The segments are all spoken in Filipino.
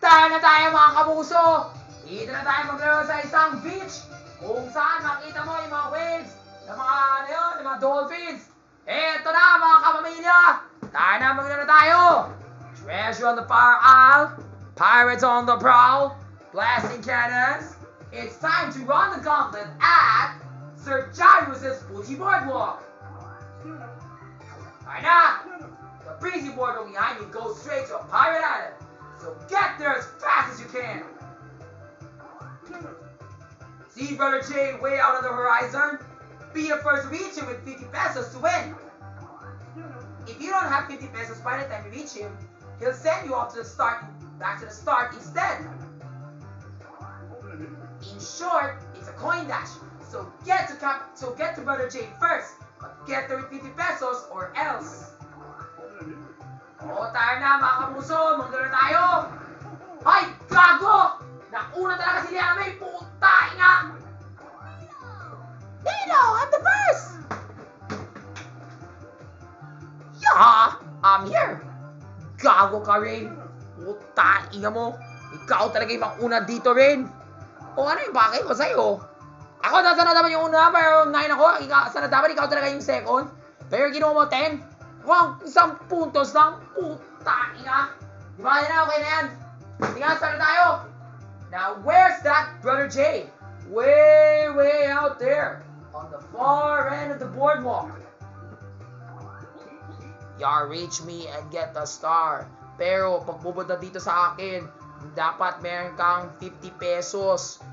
Punta na tayo mga kapuso! Dito na tayo maglaro sa isang beach kung saan makita mo yung mga waves ng mga ano yun, yung mga dolphins. Eto na mga kapamilya! Tayo na maglaro tayo! Treasure on the far isle, pirates on the prowl, blasting cannons. It's time to run the gauntlet at Sir Jairus' Fuji Boardwalk. Tayo na! The breezy boardwalk behind you goes straight to a pirate island. So get there as fast as you can. See Brother J way out on the horizon? Be the first to reach him with 50 pesos to win. If you don't have 50 pesos by the time you reach him, he'll send you off to the start, back to the start instead. In short, it's a coin dash. So get to Brother J first, but get there with 50 pesos or else. Tayo na mga kapuso, maglaro tayo! Ay, gago! Nauna talaga si Liana May, putay nga! Nino, I'm the first! Yeah, I'm here! Gago ka rin! Putay nga mo! Ikaw talaga yung mauna dito rin! Ano yung bakit ko sa'yo? Ako nasa na dapat yung una, pero 9 ako. Sana dapat ikaw talaga yung second. Pero ginawa mo 10. Wow, isang puntos lang. Puta ina. Di ba na, okay na yan. Sige nga, start na tayo. Now, where's that Brother J? Way out there. On the far end of the boardwalk. Ya, reach me and get the star. Pero, pag pupunta dito sa akin, dapat meron kang 50 pesos.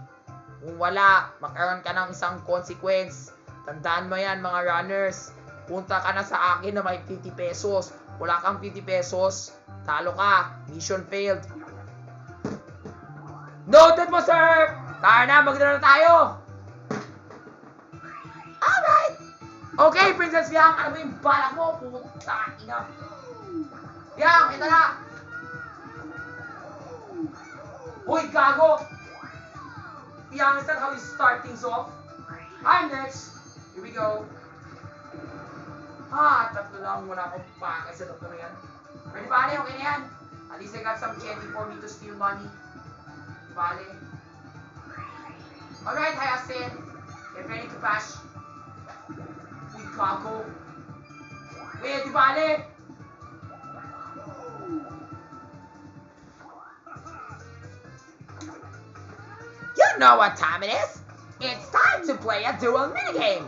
Kung wala, makaroon ka ng isang consequence. Tandaan mo yan, mga runners. Punta ka na sa akin na may 50 pesos. Wala kang 50 pesos, talo ka. Mission failed. Noted mo, sir! Tayo na, maglaro na tayo! Alright! Okay, Princess Fiang, ano ba yung balak mo? Puta, ina. Fiang, ito na! Uy, gago! Fiang, is that how you start things off? I'm next. Here we go. Tatlo lang. Wala akong pakay sa doktor na yan. Ready, Vale? Okay na yan. At least I got some candy for me to steal money. Vale. Alright, Hayasin. Get ready to bash. Uy, gago. Wait, di Vale? You know what time it is? It's time to play a dual minigame.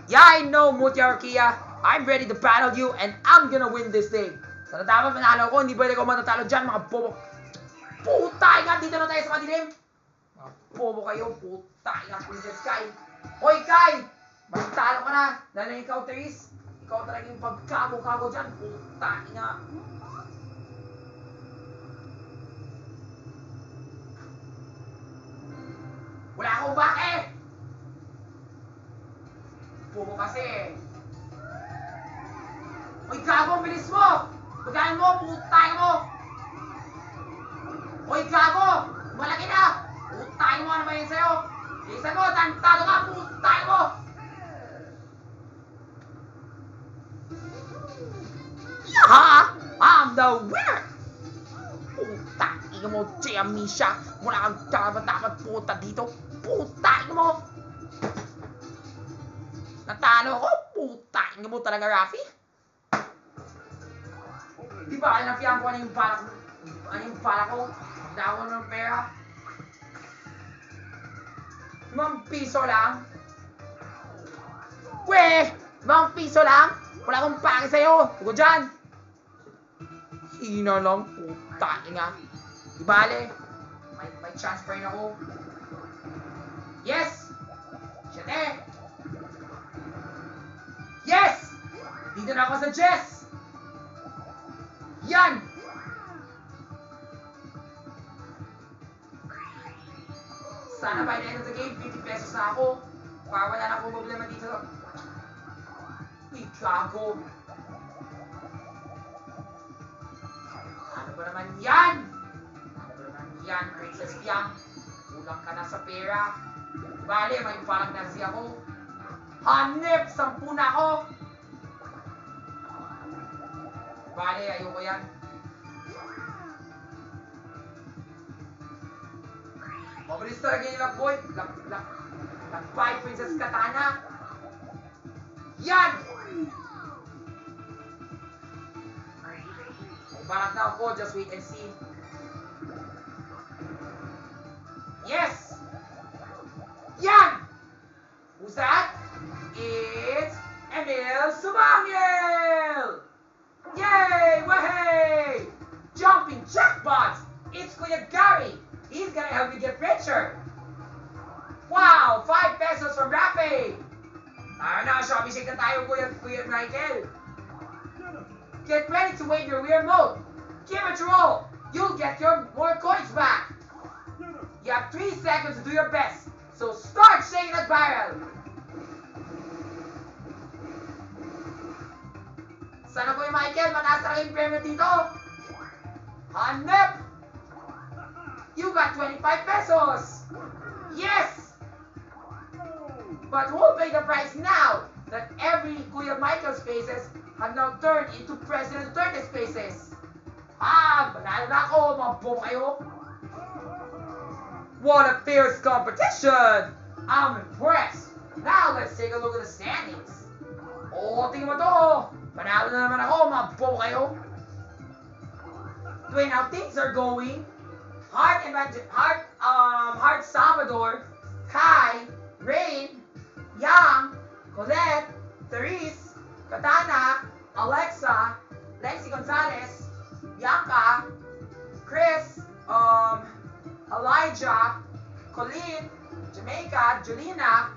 Yeah, I know, Mutiarkia. I'm ready to battle you and I'm gonna win this thing. Sana dapat manalo ko, hindi pwede ko matatalo dyan, mga bobo. Putay nga, dito na tayo sa madilim. Mga bobo kayo, putay nga, Princess Kai. Hoy, Kai! Magtalo ka na. Lalo ikaw, Therese. Ikaw talaga yung pagkago-kago dyan. Putay nga. Wala akong bakit! Bobo kasi. Hoy, gago, bilis mo! Bagayan mo, putay mo! Hoy, gago! Malaki na! Putay mo, ano ba yun sa'yo? Bilisan mo, tantado ka, putay mo! Yaha! I'm the winner! Putay mo, Jamisha! Wala kang dapat puta dito! Putay mo! Natalo ako? Putang mo talaga, Rafi? Di ba alam na ko ano yung balak ko? Ano yung balak ko? Hindi ako ng pera. 5 piso lang? Weh! 5 piso lang? Wala akong pake sa'yo. Tugo dyan. Hina lang. Putang nga. Di ba ale? May chance pa rin ako. Yes! Siyete! Yes! Dito na ako sa Jess! Yan! Sana by the end of the game, 50 pesos na ako. Para wala na akong problema dito. Uy, gago! Ano ba naman yan? Ano ba naman yan, Princess Fiang? Kulang ka na sa pera. Bale, may parang nasi ako. Hanip! 10 na ako! Bale, ayoko yan. Mabilis talaga yung lakboy. Lakbay, Princess Katana. Yan! Barak na ako, just wait and see. Yes! Yan! Who's that? It's Emil Sumangil! Yay! Wahey! Jumping jackpots! It's Kuya Gary! He's gonna help you get richer! Wow! 5 pesos from Rappi! Tara na, Shopee Shake na tayo, Kuya Michael! Get ready to wave your weird mode! Give it a roll! You'll get your more coins back! You have 3 seconds to do your best, so start shaking that barrel! Sana Kuya Michael, mataas talaga yung premyo dito! Hanep! You got 25 pesos! Yes! But who'll pay the price now that every Kuya Michael spaces have now turned into President Duterte spaces? Banalo na ako, mga boom kayo! What a fierce competition! I'm impressed! Now let's take a look at the standings. Oh, tingnan mo to! Panalo na naman ako, mga boom kayo! The way now things are going, Heart Salvador, Kai, Rain, Yang, Colette, Therese, Katana, Alexa, Lexi Gonzalez, Bianca, Chris, Elijah, Colleen, Jamaica, Julina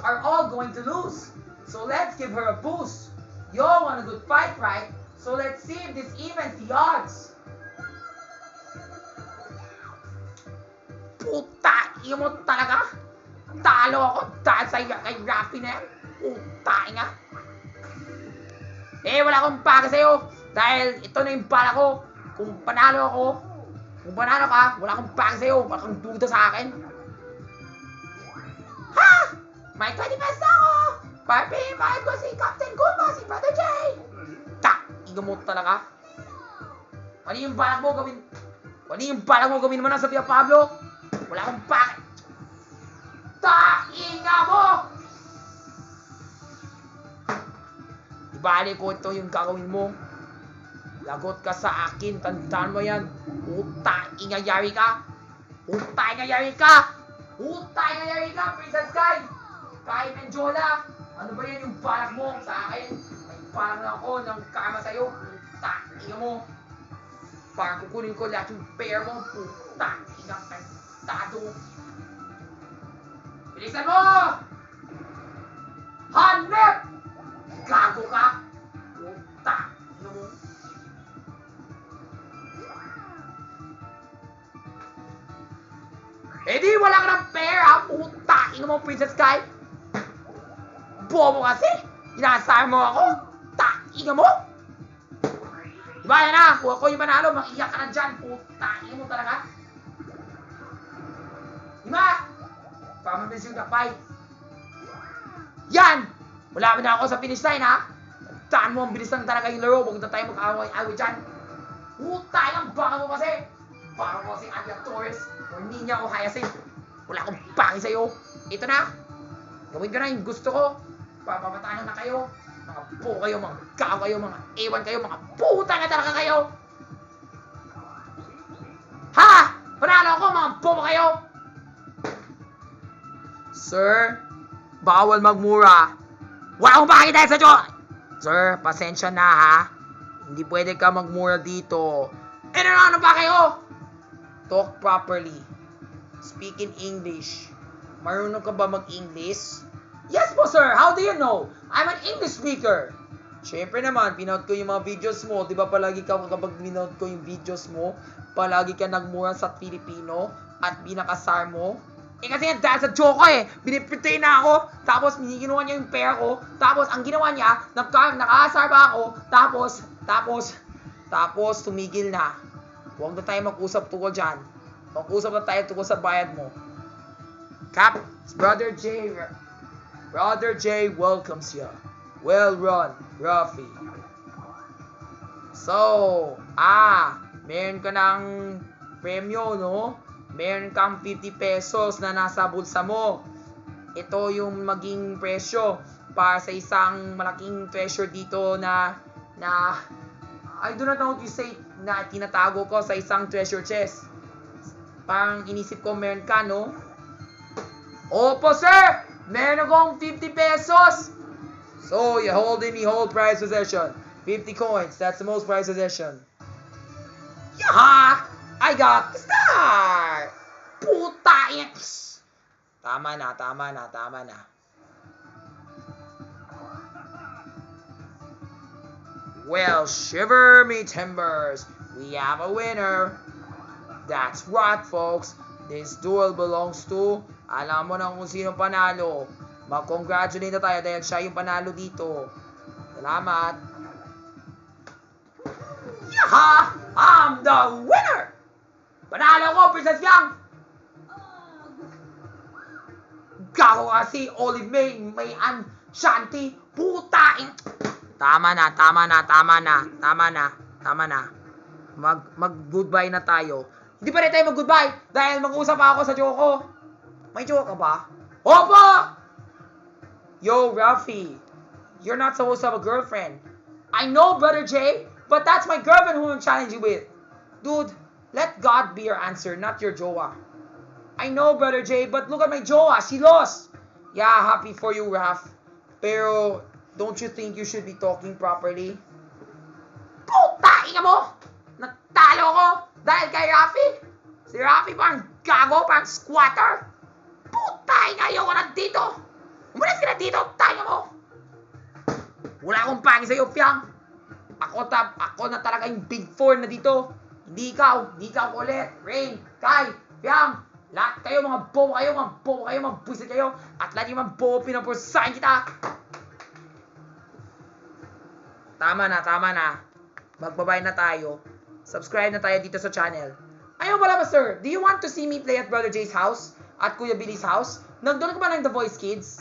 are all going to lose. So let's give her a boost. You all want a good fight, right? So let's see if this evens the odds. Puta, iyo mo talaga? Talo ako dahil sa kay Rappi na yan. Puta nga. Wala akong paga sa'yo. Dahil ito na yung bala ko. Kung panalo ka, wala akong paga sa'yo. Wala kang duda sa akin. Ha! May 20 pesos ako! Barbie, mahal ko si Captain Gulma, si Brother Jay! Iyo mo talaga? Ano yung balak mo gawin naman ang Sofia Pablo? Wala akong paga. Tainga mo! Ibalik ko ito yung gagawin mo. Lagot ka sa akin, tandaan mo yan. Ingayari ka! Princess Kai! Kai Menjola! Ano ba yan yung balak mo sa akin? May balak na ako ng karma sa'yo. Inga mo! Para kukunin ko lahat yung pair mo. Inga tado. Bilisan mo! Hanep! Gago ka! Inga mo! Di wala ka ng pair ha! Inga mo, Princess Kai! Bobo kasi! Inaasar mo ako! Inga mo! Diba yan na? Kung ako yung manalo, makiyak ka na dyan! Inga mo talaga! Diba? Pamabilis yung takpay! Yan! Wala na ako sa finish line ha! Tandaan mo, ang bilis lang talaga yung laro. Huwag na tayo mag-away-away dyan! Ang baka mo kasi! Parang mo si Anya Torres o Nina o Hyacinth. Wala akong paki sa'yo. Ito na. Gawin ko na yung gusto ko. Papapatanan na kayo. Mga po kayo, mga kao kayo, mga ewan kayo, mga puta nga talaga kayo. Ha! Panalo ako, mga po kayo. Sir, bawal magmura. Wala akong paki dahil sa Diyos. Sir, pasensya na ha. Hindi pwede ka magmura dito. Ano ba kayo? Talk properly. Speak in English. Marunong ka ba mag-English? Yes po sir, how do you know? I'm an English speaker. Siyempre naman, pinout ko yung mga videos mo. Di ba palagi ka kapag pinout ko yung videos mo, palagi ka nagmura sa Filipino at binakasar mo? Kasi nga dahil sa joke ko binipretay na ako, tapos ginawa niya yung pera ko, tapos ang ginawa niya, nakaasar ba ako, tapos tumigil na. Huwag na tayo mag-usap tungkol dyan. Mag-usap na tayo tungkol sa bayad mo. Cap, Brother J welcomes you. Well run, Rafi. So, meron ka ng premyo, no? meron kang 50 pesos na nasa bulsa mo. Ito yung maging presyo para sa isang malaking treasure dito na I do not know what you say na tinatago ko sa isang treasure chest. Parang inisip ko meron ka, no? Opo, sir! Meron akong 50 pesos! So, you hold prized possession. 50 coins, that's the most prized possession. Yaha! I got the star! Puta! Tama na. Well, shiver me timbers. We have a winner. That's right, folks. This duel belongs to... Alam mo na kung sino panalo. Mag-congratulate na tayo dahil siya yung panalo dito. Salamat. Yaha! I'm the winner! Panalo ko, Princess Yang! Gago kasi, Olive May Shanti, putain! Tama na. Mag-goodbye na tayo. Hindi pa rin tayo mag-goodbye dahil mag-usap ako sa joke ko. May joke ka ba? Opo! Yo, Ralphie, you're not supposed to have a girlfriend. I know, Brother Jay, but that's my girlfriend who I'm challenging with. Dude, let God be your answer, not your jowa. I know, Brother Jay, but look at my jowa. She lost. Yeah, happy for you, Raph. Pero, don't you think you should be talking properly? Puta, ina mo! Natalo ko dahil kay Rafi. Si Rafi parang gago, parang squatter. Puta, ina, ayoko na dito. Umalis ka na dito, tayo mo. Wala akong pangin sa'yo, Fiang. Ako na talaga yung big four na dito. Hindi ikaw ulit. Rain, Kai, Fiang. Lahat kayo, mga bobo kayo, mga buisit kayo. At lahat yung mga bobo, pinapursahin kita. Tama na. Magbabay na tayo. Subscribe na tayo dito sa channel. Ayaw pala ba, sir? Do you want to see me play at Brother Jay's house? At Kuya Billy's house? Nagdoon ka ba ng The Voice Kids?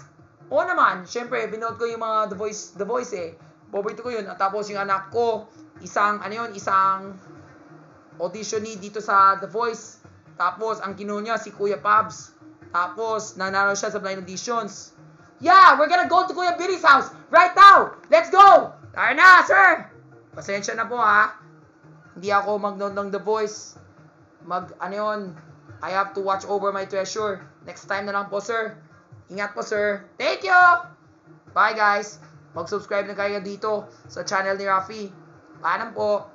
Oo naman. Siyempre, binood ko yung mga The Voice eh. Paborito ko yun. At tapos yung anak ko, isang auditionee dito sa The Voice. Tapos, ang kinuha niya si Kuya Pabs. Tapos, nanalo siya sa blind auditions. Yeah, we're gonna go to Kuya Billy's house right now. Let's go! Tara na, sir! Pasensya na po, ha? Hindi ako mag-note ng The Voice. I have to watch over my treasure. Next time na lang po, sir. Ingat po, sir. Thank you! Bye, guys. Mag-subscribe na kayo dito sa channel ni Rafi. Paalam po.